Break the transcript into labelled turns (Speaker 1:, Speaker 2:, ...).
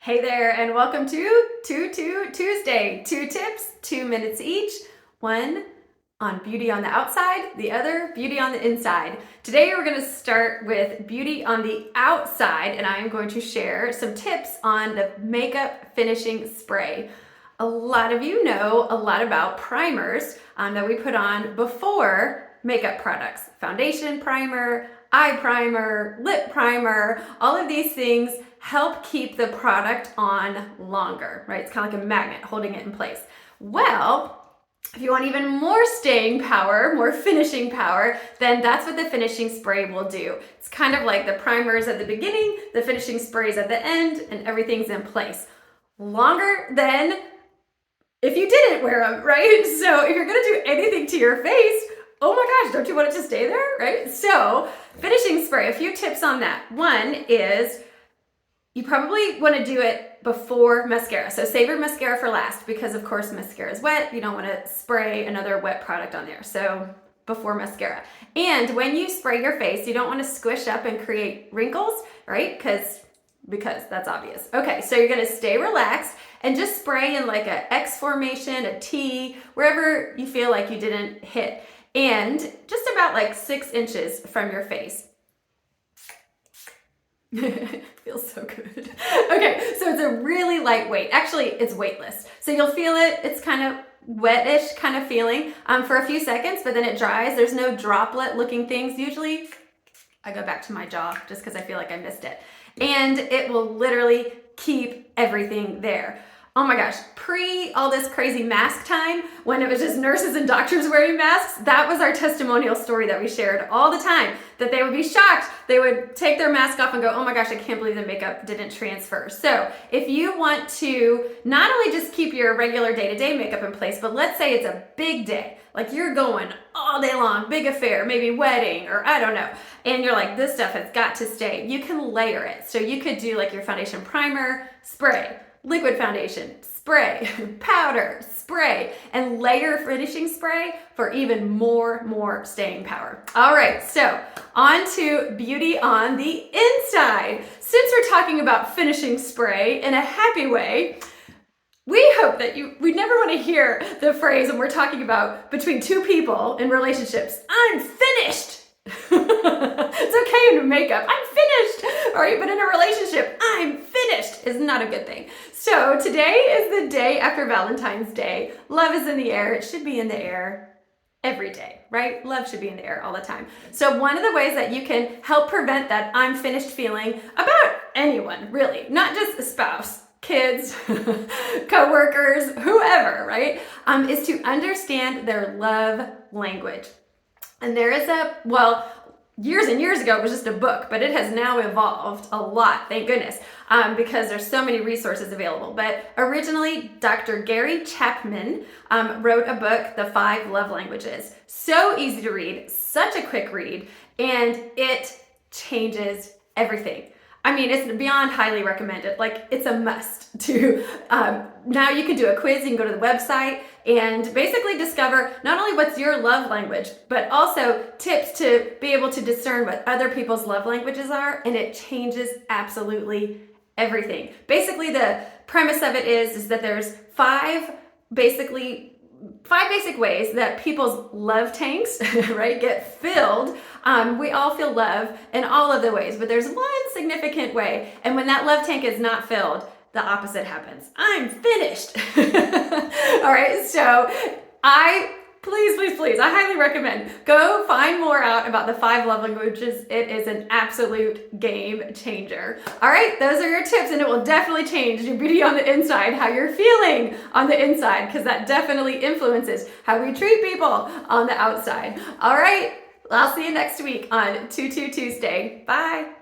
Speaker 1: Hey there, and welcome to Tuesday. 2 tips, 2 minutes each. One on beauty on the outside, the other beauty on the inside. Today we're going to start with beauty on the outside, and I am going to share some tips on the makeup finishing spray. A lot of you know a lot about primers that we put on before makeup products. Foundation primer, eye primer, lip primer, all of these things help keep the product on longer, right? It's kind of like a magnet holding it in place. Well, if you want even more staying power, more finishing power, then that's what the finishing spray will do. It's kind of like the primers at the beginning, the finishing sprays at the end, and everything's in place. Longer than if you didn't wear them, right? So if you're gonna do anything to your face, oh my gosh, don't you want it to stay there, right? So finishing spray, a few tips on that. One is you probably want to do it before mascara. So save your mascara for last because of course mascara is wet. You don't want to spray another wet product on there. So before mascara. And when you spray your face, you don't want to squish up and create wrinkles, right? Because that's obvious. Okay, so you're going to stay relaxed and just spray in like a X formation, a T, wherever you feel like you didn't hit. And just about like 6 inches from your face. Feels so good. Okay, so it's a really lightweight. Actually, it's weightless. So you'll feel it. It's kind of wetish kind of feeling for a few seconds, but then it dries. There's no droplet looking things. Usually I go back to my jaw just because I feel like I missed it. And it will literally keep everything there. Oh my gosh, pre all this crazy mask time, when it was just nurses and doctors wearing masks, that was our testimonial story that we shared all the time, that they would be shocked. They would take their mask off and go, oh my gosh, I can't believe the makeup didn't transfer. So if you want to not only just keep your regular day-to-day makeup in place, but let's say it's a big day, like you're going all day long, big affair, maybe wedding, or I don't know, and you're like, this stuff has got to stay. You can layer it. So you could do like your foundation primer, spray, liquid foundation, spray, powder, spray, and layer finishing spray for even more staying power. All right, so on to beauty on the inside. Since we're talking about finishing spray in a happy way, we hope that we never want to hear the phrase when we're talking about between two people in relationships, I'm finished. It's okay in makeup, I'm finished, all right? But in a relationship, I'm finished is not a good thing. So today is the day after Valentine's Day. Love is in the air. It should be in the air every day, right? Love should be in the air all the time. So one of the ways that you can help prevent that I'm finished feeling about anyone, really, not just a spouse, kids, coworkers, whoever, right? Is to understand their love language. And there is years and years ago, it was just a book, but it has now evolved a lot, thank goodness, because there's so many resources available. But originally, Dr. Gary Chapman wrote a book, The 5 Love Languages. So easy to read, such a quick read, and it changes everything. I mean, it's beyond highly recommended. Like, it's a must to, now you can do a quiz, you can go to the website and basically discover not only what's your love language, but also tips to be able to discern what other people's love languages are, and it changes absolutely everything. Basically, the premise of it is that there's 5 basic ways that people's love tanks, right, get filled. We all feel love in all of the ways, but there's one significant way. And when that love tank is not filled, the opposite happens. I'm finished. All right, so please, I highly recommend go find more out about the 5 love languages. It is an absolute game changer. All right, those are your tips, and it will definitely change your beauty on the inside, how you're feeling on the inside, because that definitely influences how we treat people on the outside. All right, I'll see you next week on Tuesday. Bye.